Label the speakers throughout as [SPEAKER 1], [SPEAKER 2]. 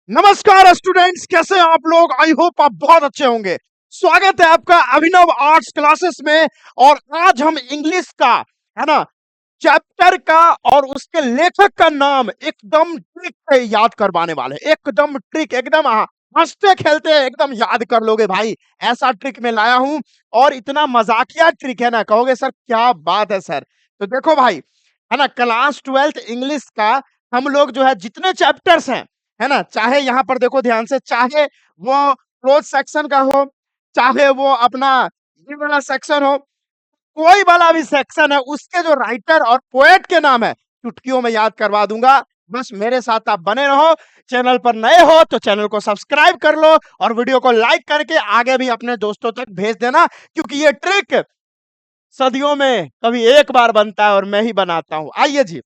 [SPEAKER 1] नमस्कार स्टूडेंट्स, कैसे हैं आप लोग। आई होप आप बहुत अच्छे होंगे। स्वागत है आपका अभिनव आर्ट्स क्लासेस में। और आज हम इंग्लिश का, है ना, चैप्टर का और उसके लेखक का नाम एकदम ट्रिक से याद करवाने वाले हैं। एकदम ट्रिक, एकदम हंसते खेलते एकदम याद कर लोगे भाई। ऐसा ट्रिक मैं लाया हूं और इतना मजाकिया ट्रिक है ना, कहोगे सर क्या बात है सर। तो देखो भाई, है ना, क्लास 12th इंग्लिश का हम लोग जो है जितने चैप्टर्स हैं, है ना, चाहे यहाँ पर देखो ध्यान से, चाहे वो क्लोज सेक्शन का हो, चाहे वो अपना ये वाला सेक्शन हो, कोई वाला भी सेक्शन है, उसके जो राइटर और पोएट के नाम है चुटकियों में याद करवा दूंगा। बस मेरे साथ आप बने रहो। चैनल पर नए हो तो चैनल को सब्सक्राइब कर लो और वीडियो को लाइक करके आगे भी अपने दोस्तों तक भेज देना, क्योंकि ये ट्रिक सदियों में कभी एक बार बनता है और मैं ही बनाता हूं। आइए जी।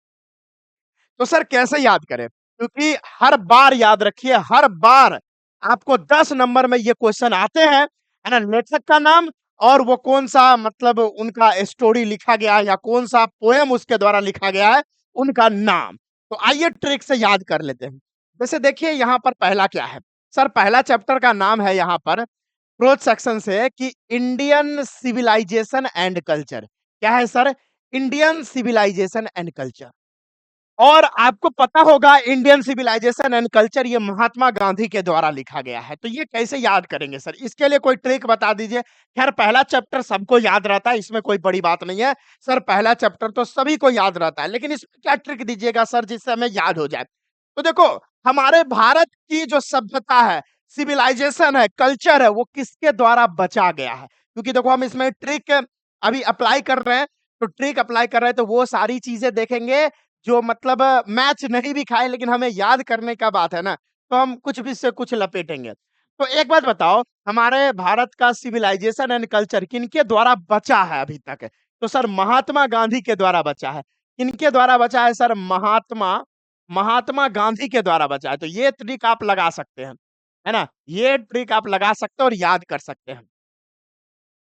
[SPEAKER 1] तो सर कैसे याद करें, क्योंकि हर बार याद रखिए, हर बार आपको 10 नंबर में ये क्वेश्चन आते हैं, है ना। लेखक का नाम और वो कौन सा, मतलब उनका स्टोरी लिखा गया है या कौन सा पोएम उसके द्वारा लिखा गया है, उनका नाम। तो आइए ट्रिक से याद कर लेते हैं। जैसे देखिए यहाँ पर पहला क्या है सर, पहला चैप्टर का नाम है यहाँ पर प्रोज सेक्शन से कि इंडियन सिविलाइजेशन एंड कल्चर। क्या है sir? Indian civilisation and culture. और आपको पता होगा इंडियन सिविलाइजेशन एंड कल्चर ये महात्मा गांधी के द्वारा लिखा गया है। तो ये कैसे याद करेंगे सर, इसके लिए कोई ट्रिक बता दीजिए। खैर पहला चैप्टर सबको याद रहता है, इसमें कोई बड़ी बात नहीं है सर। पहला चैप्टर तो सभी को याद रहता है, लेकिन इसमें क्या ट्रिक दीजिएगा सर जिससे हमें याद हो जाए। तो देखो, हमारे भारत की जो सभ्यता है, सिविलाइजेशन है, कल्चर है, वो किसके द्वारा बचा गया है। क्योंकि देखो हम इसमें ट्रिक अभी अप्लाई कर रहे हैं, तो ट्रिक अप्लाई कर रहे हैं तो वो सारी चीजें देखेंगे जो मतलब मैच नहीं भी खाए, लेकिन हमें याद करने का बात है ना, तो हम कुछ भी से कुछ लपेटेंगे। तो एक बात बताओ, हमारे भारत का सिविलाइजेशन एंड कल्चर किनके द्वारा बचा है अभी तक? तो सर महात्मा गांधी के द्वारा बचा है। किनके द्वारा बचा है सर? महात्मा महात्मा गांधी के द्वारा बचा है। तो ये ट्रिक आप लगा सकते हैं, है ना, ये ट्रिक आप लगा सकते हैं और याद कर सकते हैं।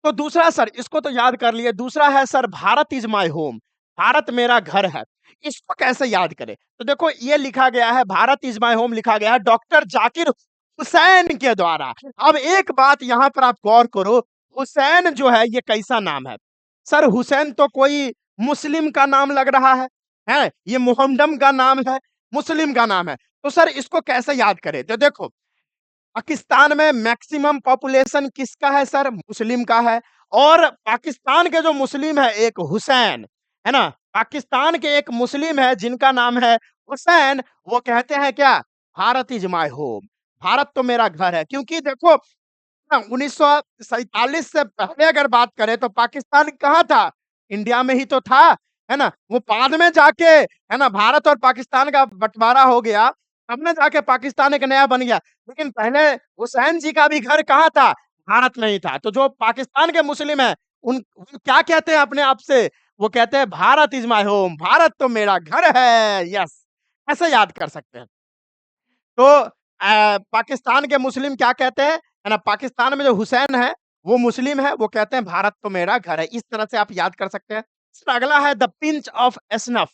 [SPEAKER 1] तो दूसरा सर, इसको तो याद कर लिए, दूसरा है sir Bharat is my home, Bharat मेरा घर है। इसको कैसे याद करें? तो देखो ये लिखा गया है, भारत इज माय होम लिखा गया है डॉक्टर जाकिर हुसैन के द्वारा। अब एक बात यहाँ पर आप गौर करो, हुसैन जो है ये कैसा नाम है सर? हुसैन तो कोई मुस्लिम का नाम लग रहा है ये मोहम्मदम का नाम है, मुस्लिम का नाम है। तो सर इसको कैसे याद करें? तो देखो, पाकिस्तान में मैक्सिमम पॉपुलेशन किसका है सर? मुस्लिम का है। और पाकिस्तान के जो मुस्लिम है एक हुसैन, है ना, पाकिस्तान के एक मुस्लिम है जिनका नाम है हुसैन, वो कहते हैं क्या? Bharat is my home, Bharat तो मेरा घर है। क्योंकि देखो 1947 से पहले अगर बात करें तो पाकिस्तान कहाँ था? इंडिया में ही तो था, है ना। वो बाद में जाके, है ना, भारत और पाकिस्तान का बंटवारा हो गया, तब में जाके पाकिस्तान एक नया बन गया। लेकिन पहले हुसैन जी का भी घर कहाँ था? भारत में ही था। तो जो पाकिस्तान के मुस्लिम है उन क्या कहते हैं अपने आप से? वो कहते हैं Bharat is my home, Bharat तो मेरा घर है। यस, ऐसे याद कर सकते हैं। तो पाकिस्तान के मुस्लिम क्या कहते हैं, है ना, पाकिस्तान में जो हुसैन है वो मुस्लिम है, वो कहते हैं भारत तो मेरा घर है। इस तरह से आप याद कर सकते हैं। फिर अगला है द पिंच ऑफ स्नफ।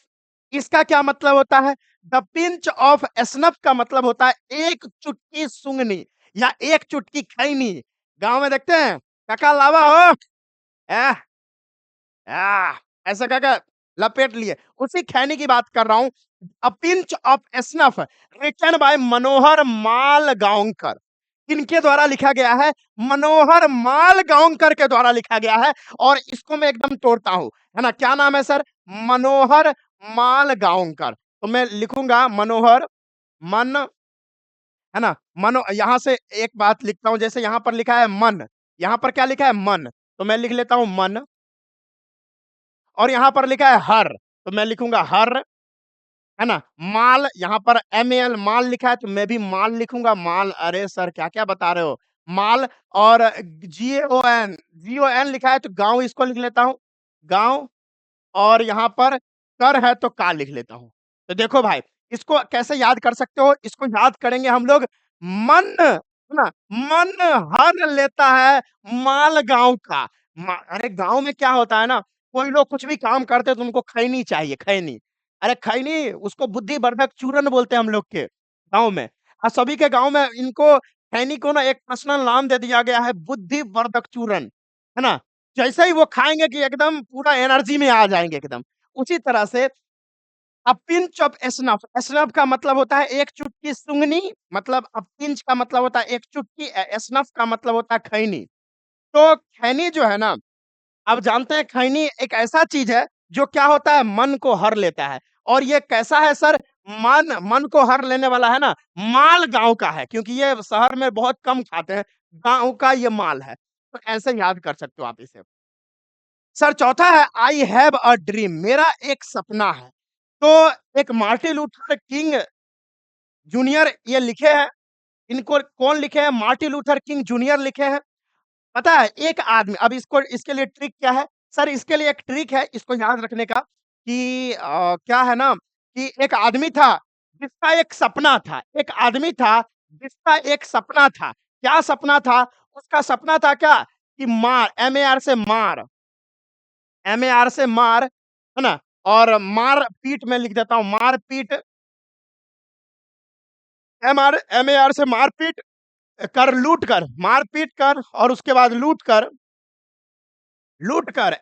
[SPEAKER 1] इसका क्या मतलब होता है? द पिंच ऑफ स्नफ का मतलब होता है एक चुटकी सूंघनी या एक चुटकी खैनी। गांव में देखते हैं, काका लावा हो, ऐसा कहकर लपेट लिए, उसी खैनी की बात कर रहा हूं। A pinch of snuff written by Manohar Malgonkar. किनके द्वारा लिखा गया है? मनोहर माल गांवकर के द्वारा लिखा गया है। और इसको मैं एकदम तोड़ता हूं, है ना। क्या नाम है सर? मनोहर माल गांवकर। तो मैं लिखूंगा मनोहर मन, है ना, मनो, यहां से एक बात लिखता हूं, जैसे यहां पर लिखा है मन, यहां पर क्या लिखा है? मन। तो मैं लिख लेता हूं मन। और यहाँ पर लिखा है हर, तो मैं लिखूंगा हर, है ना। माल, यहाँ पर MAL माल लिखा है तो मैं भी माल लिखूंगा माल। अरे सर क्या क्या बता रहे हो, माल। और GON लिखा है तो गांव, इसको लिख लेता हूं गांव। और यहाँ पर कर है तो का लिख लेता हूं। तो देखो भाई, इसको कैसे याद कर सकते हो? इसको याद करेंगे हम लोग, मन, है ना, मन हर लेता है माल गांव का। अरे गांव में क्या होता है ना, कोई लोग कुछ भी काम करते हैं तो उनको खैनी चाहिए, खैनी। अरे खैनी, उसको बुद्धिवर्धक चूरन बोलते हैं हम लोग के गांव में। सभी के गाँव में इनको खैनी को ना एक पर्सनल नाम दे दिया गया है बुद्धिवर्धक चूर्ण, है ना? जैसे ही वो खाएँगे कि एकदम पूरा एनर्जी में आ जाएँगे एकदम। उसी तरह से अ पिंच ऑफ एसनफ, एसनफ का मतलब होता है एक चुटकी सूंघनी, मतलब पिंच का मतलब होता है एक चुटकी, एसनफ का मतलब होता है खैनी। तो खैनी जो है ना, आप जानते हैं खैनी एक ऐसा चीज़ है जो क्या होता है मन को हर लेता है और ये कैसा है सर? मन मन को हर लेने वाला है ना, माल गाँव का है क्योंकि ये शहर में बहुत कम खाते हैं, गाँव का ये माल है। तो ऐसे याद कर सकते हो आप इसे। सर चौथा है आई हैव अ ड्रीम, मेरा एक सपना है। तो एक मार्टिन लूथर किंग जूनियर ये लिखे हैं, इनको कौन लिखे हैं? मार्टिन लूथर किंग जूनियर लिखे हैं। पता है एक आदमी, अब इसको इसके लिए ट्रिक क्या है? सर इसके लिए एक ट्रिक है इसको याद रखने का कि क्या है ना कि एक आदमी था जिसका एक सपना था। एक आदमी था जिसका एक सपना था। क्या सपना था? उसका सपना था क्या? कि मार, एम-ए-आर से मार, एम-ए-आर से मार, है ना? और मार-पीट मैं लिख देता हूँ, मार-पीट, एम-ए-आर से मार-पीट कर, लूट कर, मार-पीट कर और उसके बाद लूट कर,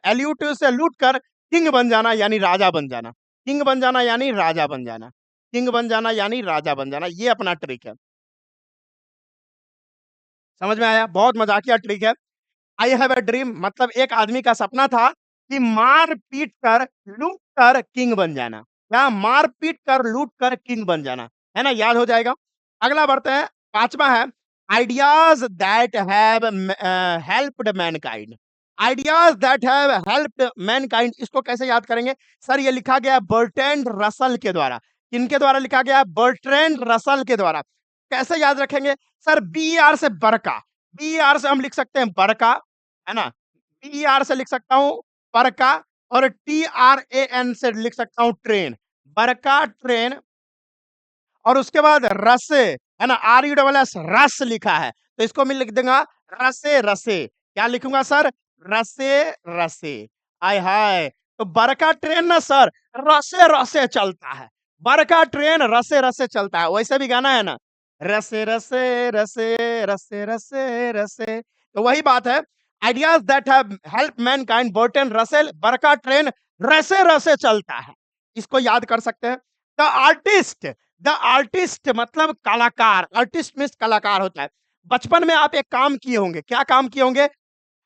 [SPEAKER 1] एल्यूट से लूट कर किंग बन जाना यानी राजा बन जाना। किंग बन जाना यानी राजा बन जाना। किंग बन जाना यानी राजा बन जाना, ये अपना ट्रिक है। समझ में आया? बहुत मज़ाकिया ट्रिक है। आई हैव अ ड्रीम मतलब एक आदमी का सपना था कि मार-पीट कर, लूट कर किंग बन जाना। क्या? मार-पीट कर, लूट कर किंग बन जाना। है ना? याद हो जाएगा। अगला बढ़ते हैं, 5वां है ideas that have helped Mankind. Ideas that have helped Mankind इसको कैसे याद करेंगे? सर ये लिखा गया है बर्ट्रैंड रसल के द्वारा। किनके द्वारा लिखा गया है? बर्ट्रैंड रसल के द्वारा। कैसे याद रखेंगे? सर बी-ई-आर से बरका, बी-ई-आर से हम लिख सकते हैं बरका, है ना? बी-ई-आर से लिख सकता हूँ बरका और टी-आर-ए-एन से लिख सकता हूँ ट्रेन। बरका ट्रेन और उसके बाद रसे, है ना? आर-यू-डबल-एस रस लिखा है, तो इसको मैं लिख दूँगा रसे रसे। क्या लिखूँगा सर? रसे रसे। आय हाय! तो बरका ट्रेन ना सर रसे रसे चलता है। बरका ट्रेन रसे रसे चलता है। वैसे भी गाना है ना, रसे रसे रसे रसे रसे रसे। तो वही बात है, ideas that have helped Mankind Burton Russell, बरका ट्रेन रसे रसे चलता है। इसको याद कर सकते हैं। द आर्टिस्ट, द आर्टिस्ट मतलब कलाकार, आर्टिस्ट मीन्स कलाकार होता है। बचपन में आप एक काम किए होंगे, क्या काम किए होंगे?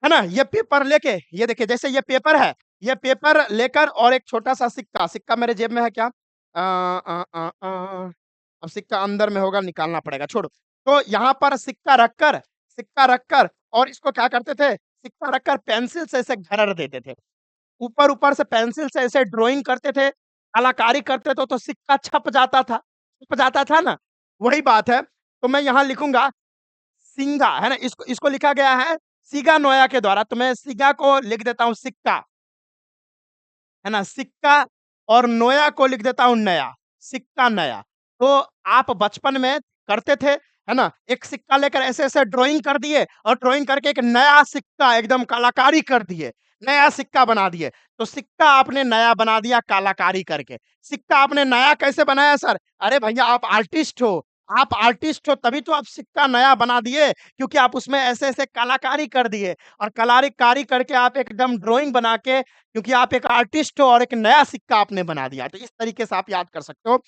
[SPEAKER 1] है ना? ये पेपर लेके, ये देखिए जैसे ये पेपर है, ये पेपर लेकर और एक छोटा-सा सिक्का, सिक्का मेरे जेब में है क्या? अब सिक्का अंदर में होगा, निकालना पड़ेगा, छोड़ो। तो यहाँ पर सिक्का रखकर और इसको क्या करते थे? सिक्का रखकर पेंसिल से ऐसे घरर देते थे। ऊपर-ऊपर से पेंसिल से ऐसे ड्राइंग करते थे, कलाकारी करते थे तो सिक्का छप जाता था ना? वही बात है। तो मैं यहाँ लिखूँगा सिंगा, है ना? इसको इसको लिखा गया है सिगा नोया के द्वारा, तो मैं सिगा को लिख देता हूँ सिक्का, है ना? सिक्का और नोया को लिख देता हूँ नया, सिक्का नया। तो आप बचपन में करते थे, है ना? एक सिक्का लेकर ऐसे-ऐसे ड्राइंग कर दिए और ड्राइंग करके एक नया सिक्का एकदम कलाकारी कर दिए, नया सिक्का बना दिए। तो सिक्का आपने नया बना दिया कलाकारी करके। सिक्का आपने नया कैसे बनाया सर? अरे भैया आप आर्टिस्ट हो तभी तो आप सिक्का नया बना दिए क्योंकि आप उसमें ऐसे-ऐसे कलाकारी कर दिए और कलाकारी करके आप एकदम ड्राइंग बना के, क्योंकि आप एक आर्टिस्ट हो और एक नया सिक्का आपने बना दिया। तो इस तरीके से आप याद कर सकते हो।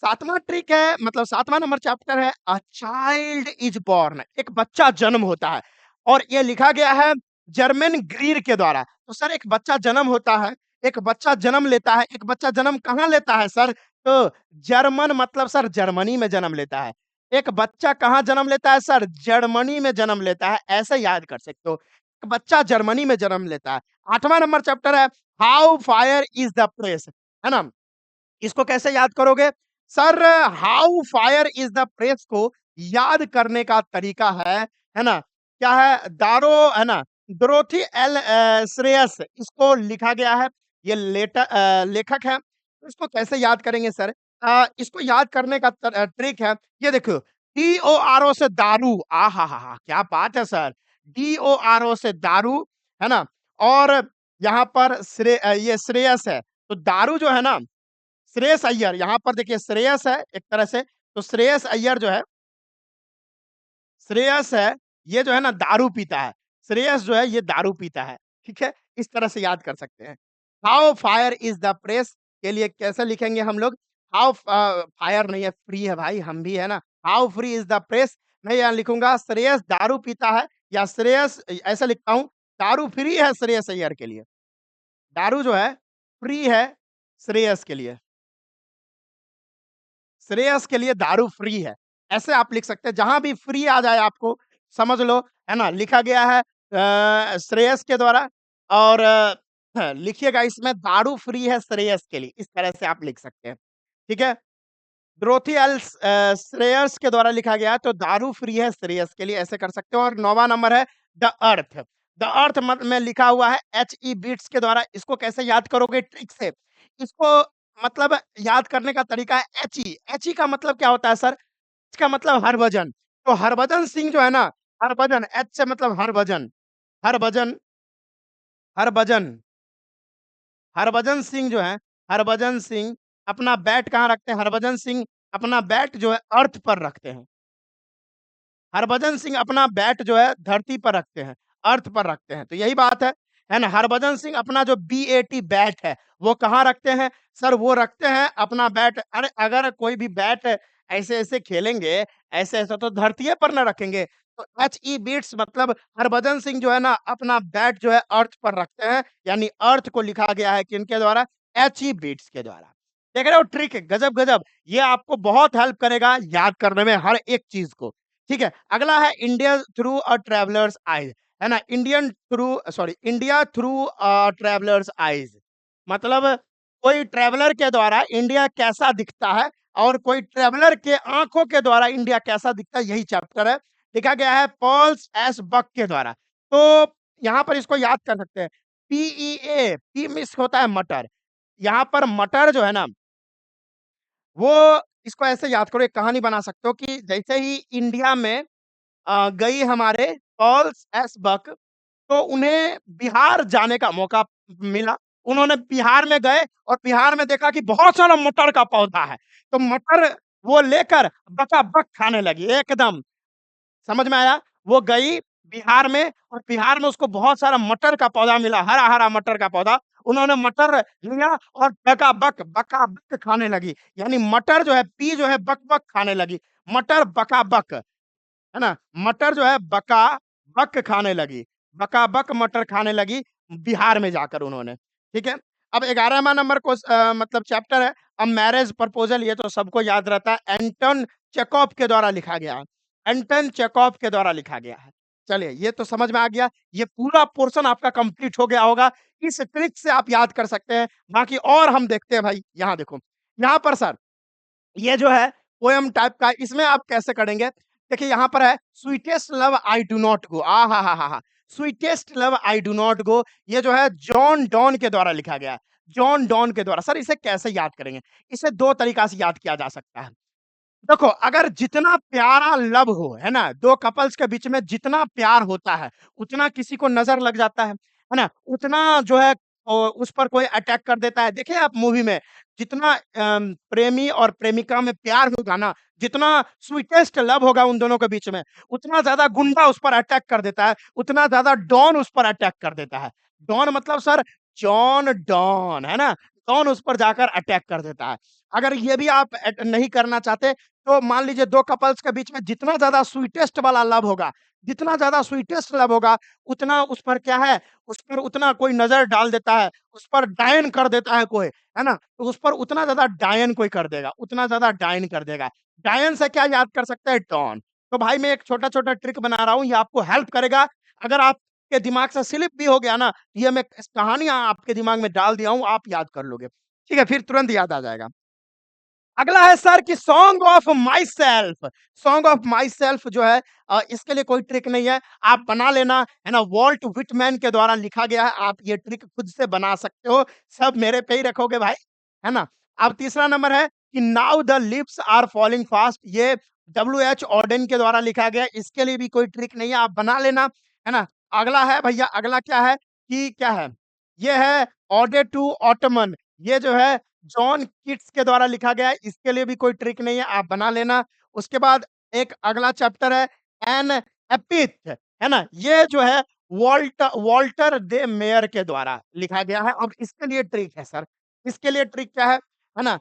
[SPEAKER 1] 7वां ट्रिक है मतलब 7वां नंबर चैप्टर है अ चाइल्ड इज़ बोर्न, एक बच्चा जन्म होता है और ये लिखा गया है जर्मन ग्रीर के द्वारा। तो सर एक बच्चा जन्म होता है, एक बच्चा जन्म लेता है, एक बच्चा जन्म कहाँ लेता है सर? तो जर्मन मतलब सर जर्मनी में जन्म लेता है। एक बच्चा कहाँ जन्म लेता है सर? जर्मनी में जन्म लेता है, ऐसे याद कर सकते हो। एक बच्चा जर्मनी में जन्म लेता है। 8वां नंबर चैप्टर है how fire is the press, है ना? इसको कैसे याद करोगे? Sir how fire is the press को याद करने का तरीका है ना? क्या है? है ना? डोरोथी एल श्रेयस इसको लिखा गया है, ये लेखक है। इसको कैसे याद करेंगे सर? इसको याद करने का ट्रिक है, ये देखो DORO से दारू, आहाहाहा! क्या बात है सर! DORO से दारू, है ना? और यहाँ पर ये श्रेयस है, तो दारू जो है ना श्रेयस अय्यर, यहाँ पर देखिए श्रेयस है एक तरह से, तो श्रेयस अय्यर जो है श्रेयस है, ये जो है ना दारू पीता है। श्रेयस जो है ये दारू पीता है, ठीक है? इस तरह से याद कर सकते हैं। How fire is the press के लिए कैसे लिखेंगे हम लोग? फायर नहीं है, फ्री है भाई, हम भी है ना। How free is the press, मैं यहाँ लिखूँगा श्रेयस दारू पीता है या श्रेयस ऐसा लिखता हूँ, दारू फ्री है श्रेयस अय्यर के लिए। दारू जो है फ्री है श्रेयस के लिए। श्रेयस के लिए दारू फ्री है। ऐसे आप लिख सकते हैं, जहाँ भी फ्री आ जाए आपको समझ लो, है ना? लिखा गया है श्रेयस के द्वारा और लिखिएगा इसमें दारू फ्री है श्रेयस के लिए, इस तरह से आप लिख सकते हैं। ठीक है? डोरोथी श्रेयस के द्वारा लिखा गया है, तो दारू फ्री है श्रेयस के लिए, ऐसे कर सकते हो और 9वां नंबर है द अर्थ। द अर्थ में लिखा हुआ है एच-ई बीट्स के द्वारा, इसको कैसे याद करोगे ट्रिक से? इसको मतलब याद करने का तरीका है एच-ई, एच-ई का मतलब क्या होता है सर? इसका मतलब हरभजन, तो हरभजन सिंह जो है ना, हरभजन एच से मतलब हरभजन, हरभजन, हरभजन, हरभजन सिंह जो है, हरभजन सिंह अपना बैट कहाँ रखते हैं? हरभजन सिंह अपना बैट जो है अर्थ पर रखते हैं। हरभजन सिंह अपना बैट जो है धरती पर रखते हैं, अर्थ पर रखते हैं, तो यही बात है ना? हरभजन सिंह अपना जो BAT बैट है, वो कहाँ रखते हैं? सर वो रखते हैं अपना बैट, अरे अगर कोई भी बैट ऐसे-ऐसे खेलेंगे, ऐसे-ऐसे तो धरतीये पर ना रखेंगे। तो HE बीट्स मतलब हरभजन सिंह जो है ना अपना बैट जो है अर्थ पर रखते हैं, यानी अर्थ को लिखा गया है किनके द्वारा? HE बीट्स के द्वारा। देख रहे हो ट्रिक गजब-गजब, ये आपको बहुत हेल्प करेगा याद करने में हर एक चीज़ को। ठीक है, अगला है India through a travellers eyes, है ना? इंडिया थ्रू ट्रैवलर्स आइज़ मतलब कोई ट्रैवलर के द्वारा इंडिया कैसा दिखता है और कोई ट्रैवलर के आँखों के द्वारा इंडिया कैसा दिखता है, यही चैप्टर है। लिखा गया है पॉल्स एस बक के द्वारा। तो यहाँ पर इसको याद कर सकते हैं। PEA, पी मिस होता है मटर। यहाँ पर मटर जो है ना वो इसको ऐसे याद करो, एक कहानी बना सकते हो कि जैसे ही इंडिया में गई हमारे पॉल्स एस बक, तो उन्हें बिहार जाने का मौका मिला। उन्होंने बिहार में गए और बिहार में देखा कि बहुत सारा मटर का पौधा है, तो मटर वो लेकर बका-बक खाने लगी एकदम। समझ में आया? वो गई बिहार में और बिहार में उसको बहुत सारा मटर का पौधा मिला, हरा-हरा मटर का पौधा। उन्होंने मटर लिया और बका-बक खाने लगी। यानी मटर जो है, पी जो है बक-बक खाने लगी। मटर बका-बक, है ना? मटर जो है बका-बक खाने लगी। बका-बक मटर खाने लगी बिहार में जाकर उन्होंने, ठीक है? अब 11वां नंबर मतलब चैप्टर है अ मैरेज प्रपोज़ल, ये तो सबको याद रहता है, एंटन चेखव के द्वारा लिखा गया है। एंटन चेखव के द्वारा लिखा गया है। चलिए, ये तो समझ में आ गया। ये पूरा पोर्शन आपका कंप्लीट हो गया होगा। इस ट्रिक से आप याद कर सकते हैं। बाकी और हम देखते हैं भाई, यहाँ देखो। यहाँ पर सर ये जो है पोएम टाइप का, इसमें आप कैसे करेंगे? देखिए यहाँ पर है sweetest love I do not go, आहाहाहा! Sweetest love I do not go, ये जो है जॉन डॉन के द्वारा लिखा गया है। जॉन डॉन के द्वारा। सर इसे कैसे याद करेंगे? इसे 2 तरीका से याद किया जा सकता है। देखो, अगर जितना प्यारा लव हो, है ना? 2 कपल्स के बीच में जितना प्यार होता है, उतना किसी को नज़र लग जाता है ना? उतना जो है उस पर कोई अटैक कर देता है। देखिए आप मूवी में जितना प्रेमी और प्रेमिका में प्यार होगा ना, जितना स्वीटेस्ट लव होगा उन दोनों के बीच में, उतना ज़्यादा गुंडा उस पर अटैक कर देता है, उतना ज़्यादा डॉन उस पर अटैक कर देता है। डॉन मतलब सर जॉन डॉन, है ना? डॉन उस पर जाकर अटैक कर देता है। अगर ये भी आप नहीं करना चाहते, तो मान लीजिए 2 कपल्स के बीच में जितना ज़्यादा स्वीटेस्ट वाला लव होगा, जितना ज़्यादा स्वीटेस्ट लव होगा, उतना उस पर क्या है, उस पर उतना कोई नज़र डाल देता है, उस पर डायन कर देता है कोई, है ना? तो उस पर उतना ज़्यादा डायन कोई कर देगा, उतना ज़्यादा डायन कर देगा। डायन से क्या याद कर सकते हैं? डॉन। तो भाई मैं एक छोटा-छोटा ट्रिक बना रहा हूँ, ये आपको हेल्प करेगा। अगर आपके दिमाग से स्लिप भी हो गया ना, ये मैं कहानियाँ आपके दिमाग में डाल दिया हूँ, आप याद कर लोगे। ठीक है, फिर तुरंत याद आ जाएगा। अगला है सर कि song of my self. Song of my self जो है इसके लिए कोई ट्रिक नहीं है, आप बना लेना, है ना? वॉल्ट व्हिटमैन के द्वारा लिखा गया है, आप ये ट्रिक खुद से बना सकते हो, सब मेरे पे ही रखोगे भाई, है ना? अब तीसरा नंबर है कि now the lips are falling fast, ये WH ऑडेन के द्वारा लिखा गया है, इसके लिए भी कोई ट्रिक नहीं है, आप बना लेना, है ना? अगला है भैया, अगला क्या है कि क्या है? ये है ऑडे टू ऑटमन, ये जो है जॉन कीट्स के द्वारा लिखा गया है, इसके लिए भी कोई ट्रिक नहीं है, आप बना लेना। उसके बाद एक अगला चैप्टर है एन एपिथ, है ना? ये जो है वॉल्टर दे मेयर के द्वारा लिखा गया है और इसके लिए ट्रिक है सर। इसके लिए ट्रिक क्या है ना?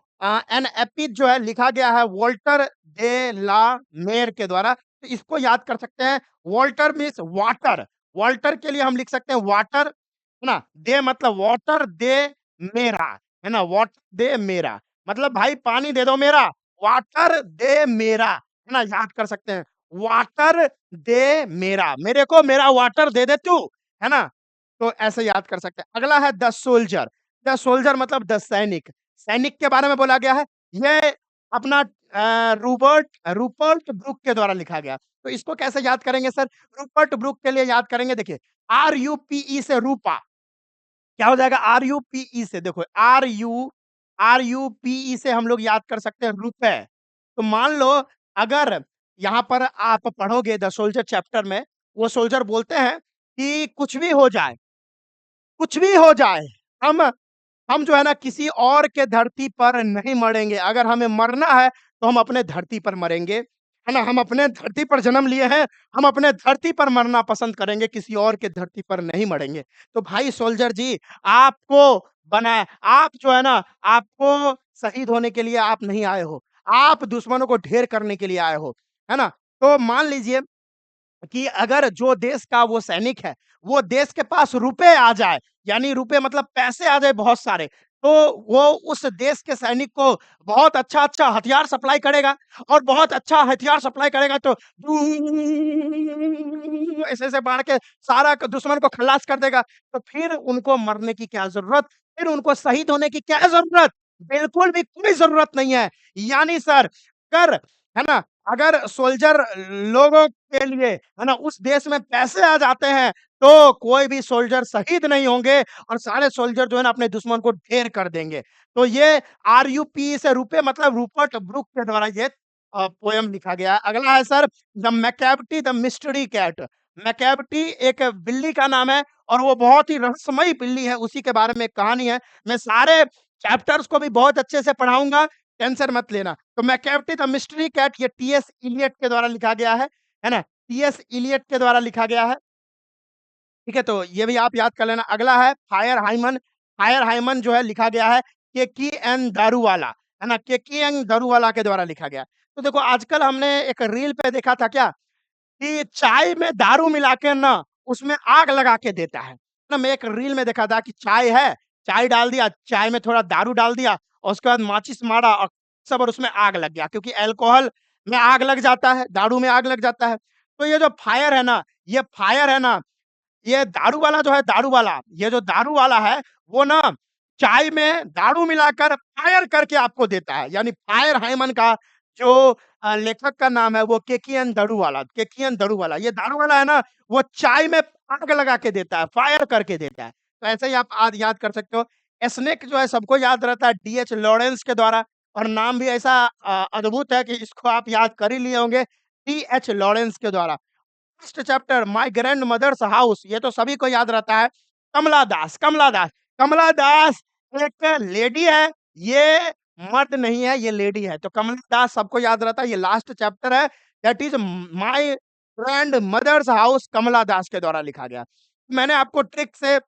[SPEAKER 1] एन एपिथ जो है लिखा गया है वॉल्टर दे ला मेयर के द्वारा। तो इसको याद कर सकते हैं। वॉल्टर मीन्स वाटर, वॉल्टर के लिए हम लिख सकते हैं वाटर, है ना? दे मतलब वाटर, दे मेरा, है ना? वाटर दे मेरा मतलब भाई पानी दे दो मेरा, वाटर दे मेरा, है ना? याद कर सकते हैं। वाटर दे मेरा, मेरे को मेरा वाटर दे दे तू, है ना? तो ऐसे याद कर सकते हैं। अगला है द सोल्जर मतलब द सैनिक, सैनिक के बारे में बोला गया है। ये अपना रूबर्ट रूपर्ट ब्रूक के द्वारा लिखा गया। तो इसको कैसे याद करेंगे सर? रूपर्ट ब्रूक के लिए याद करेंगे, देखिए RUPE से रूपा, क्या हो जाएगा? RUPE से, देखो RUPE से हम लोग याद कर सकते हैं रुपए। तो मान लो अगर यहाँ पर आप पढ़ोगे द सोल्जर चैप्टर में, वो सोल्जर बोलते हैं कि कुछ भी हो जाए, हम हम जो है ना किसी और के धरती पर नहीं मरेंगे। अगर हमें मरना है तो हम अपने धरती पर मरेंगे, है ना? हम अपने धरती पर जन्म लिए हैं, हम अपने धरती पर मरना पसंद करेंगे, किसी और के धरती पर नहीं मरेंगे। तो भाई सोल्जर जी, आपको बनाया, आप जो है ना, आपको शहीद होने के लिए आप नहीं आए हो, आप दुश्मनों को ढेर करने के लिए आए हो, है ना? तो मान लीजिए कि अगर जो देश का वो सैनिक है, वो देश के पास रुपए आ जाए, यानी रुपए मतलब पैसे आ जाए बहुत सारे, तो वो उस देश के सैनिक को बहुत अच्छा-अच्छा हथियार सप्लाई करेगा और बहुत अच्छा हथियार सप्लाई करेगा तो ऐसे-ऐसे मार के सारा क दुश्मन को खल्लास कर देगा। तो फिर उनको मरने की क्या ज़रूरत? फिर उनको शहीद होने की क्या ज़रूरत? बिल्कुल भी कोई ज़रूरत नहीं है। यानी सर, अगर है ना, अगर सोल्जर लोगों के लिए, है ना, उस देश में पैसे आ जाते हैं, तो कोई भी सोल्जर शहीद नहीं होंगे और सारे सोल्जर जो है ना अपने दुश्मन को ढेर कर देंगे। तो ये RUP से रुपए मतलब रूपर्ट ब्रूक के द्वारा ये पोएम लिखा गया है। अगला है sir the Macavity the mystery cat. Macavity एक बिल्ली का नाम है और वो बहुत ही रहस्यमयी बिल्ली है, उसी के बारे में एक कहानी है। मैं सारे चैप्टर्स को भी बहुत अच्छे से पढ़ाऊँगा, टेंशन मत लेना। तो मैकैविटी द मिस्ट्री कैट ये T.S. इलियट के द्वारा लिखा गया है ना? T.S. इलियट के द्वारा लिखा गया है। ठीक है, तो ये भी आप याद कर लेना। अगला है फायर हाइमन जो है लिखा गया है केकीएन दारूवाला, है ना? केकीएन दारूवाला के द्वारा लिखा गया। तो देखो आजकल हमने एक रील पे देखा था क्या कि चाय में दारू मिला के ना उसमें आग लगा के देता है। ना मैं एक रील में देखा था कि चाय है, चाय डाल दिया, चाय में थोड़ा दारू डाल दिया और उसके बाद माचिस मारा और सब और उसमें आग लग गया क्योंकि अल्कोहल में आग लग जाता है, दारू में आग लग जाता है। तो ये जो फायर है ना, ये फायर है ना, ये दारू वाला जो है दारू वाला, ये जो दारू वाला है, वो ना चाय में दारू मिलाकर फायर करके आपको देता है। यानी फायर हाइमन का जो लेखक का नाम है वो केकियन दारूवाला। ये दारू वाला है ना, वो चाय में आग लगा के देता है, फायर करके देता है। तो ऐसे ही आप आज याद कर सकते हो। स्नेक जो है सबको याद रहता है DH लॉरेंस के द्वारा और नाम भी ऐसा अद्भुत है कि इसको आप याद कर ही लिए होंगे, DH लॉरेंस के द्वारा। First chapter my grandmother's house, ये तो सभी को याद रहता है। कमला दास एक लेडी है, ये मर्द नहीं है, ये लेडी है। तो कमला दास सबको याद रहता है, ये लास्ट चैप्टर है, that is my grandmother's house, Kamala Das के द्वारा लिखा गया। मैंने आपको ट्रिक से,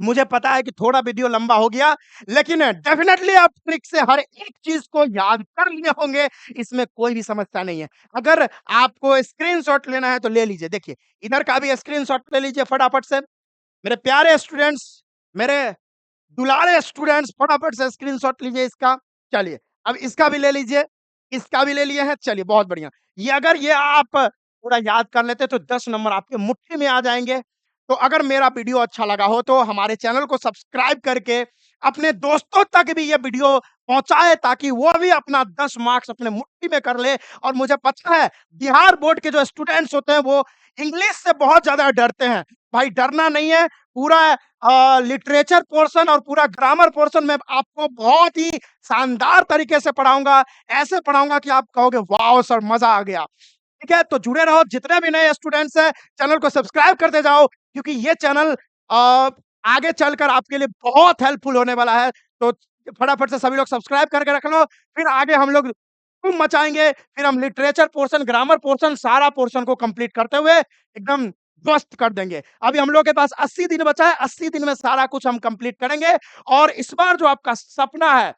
[SPEAKER 1] मुझे पता है कि थोड़ा वीडियो लंबा हो गया, लेकिन डेफिनिटली आप ट्रिक से हर एक चीज़ को याद कर लिए होंगे, इसमें कोई भी समस्या नहीं है। अगर आपको स्क्रीनशॉट लेना है तो ले लीजिए, देखिए इधर का भी स्क्रीनशॉट ले लीजिए फटाफट से। मेरे प्यारे स्टूडेंट्स, मेरे दुलारे स्टूडेंट्स फटाफट से स्क्रीनशॉट लीजिए इसका। चलिए, अब इसका भी ले लीजिए, इसका भी ले लिए हैं, चलिए बहुत बढ़िया। ये अगर ये आप पूरा याद कर लेते तो 10 नंबर आपके मुट्ठी में आ जाएँगे। तो अगर मेरा वीडियो अच्छा लगा हो तो हमारे चैनल को सब्सक्राइब करके अपने दोस्तों तक भी ये वीडियो पहुँचाएँ ताकि वो भी अपना 10 मार्क्स अपने मुट्ठी में कर ले। और मुझे पता है बिहार बोर्ड के जो स्टूडेंट्स होते हैं वो इंग्लिश से बहुत ज़्यादा डरते हैं। भाई डरना नहीं है, पूरा लिटरेचर पोर्शन और पूरा ग्रामर पोर्शन मैं आपको बहुत ही शानदार तरीके से पढ़ाऊँगा। ऐसे पढ़ाऊँगा कि आप कहोगे वाओ सर मज़ा आ गया। ठीक है? तो जुड़े रहो, जितने भी नए स्टूडेंट्स हैं, चैनल को सब्सक्राइब करते जाओ क्योंकि ये चैनल आगे चलकर आपके लिए बहुत हेल्पफुल होने वाला है। तो फटाफट से सभी लोग सब्सक्राइब करके रख लो, फिर आगे हम लोग धूम मचाएँगे, फिर हम लिटरेचर पोर्शन, ग्रामर पोर्शन, सारा पोर्शन को कंप्लीट करते हुए एकदम ध्वस्त कर देंगे। अभी हम लोग के पास 80 दिन बचा है, 80 दिन में सारा कुछ हम कंप्लीट करेंगे और इस बार जो आपका सपना है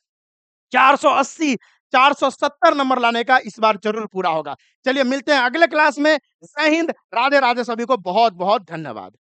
[SPEAKER 1] 480 470 नंबर लाने का इस बार ज़रूर पूरा होगा। चलिए मिलते हैं अगले क्लास में। जय हिंद, राधे-राधे सभी को बहुत-बहुत धन्यवाद।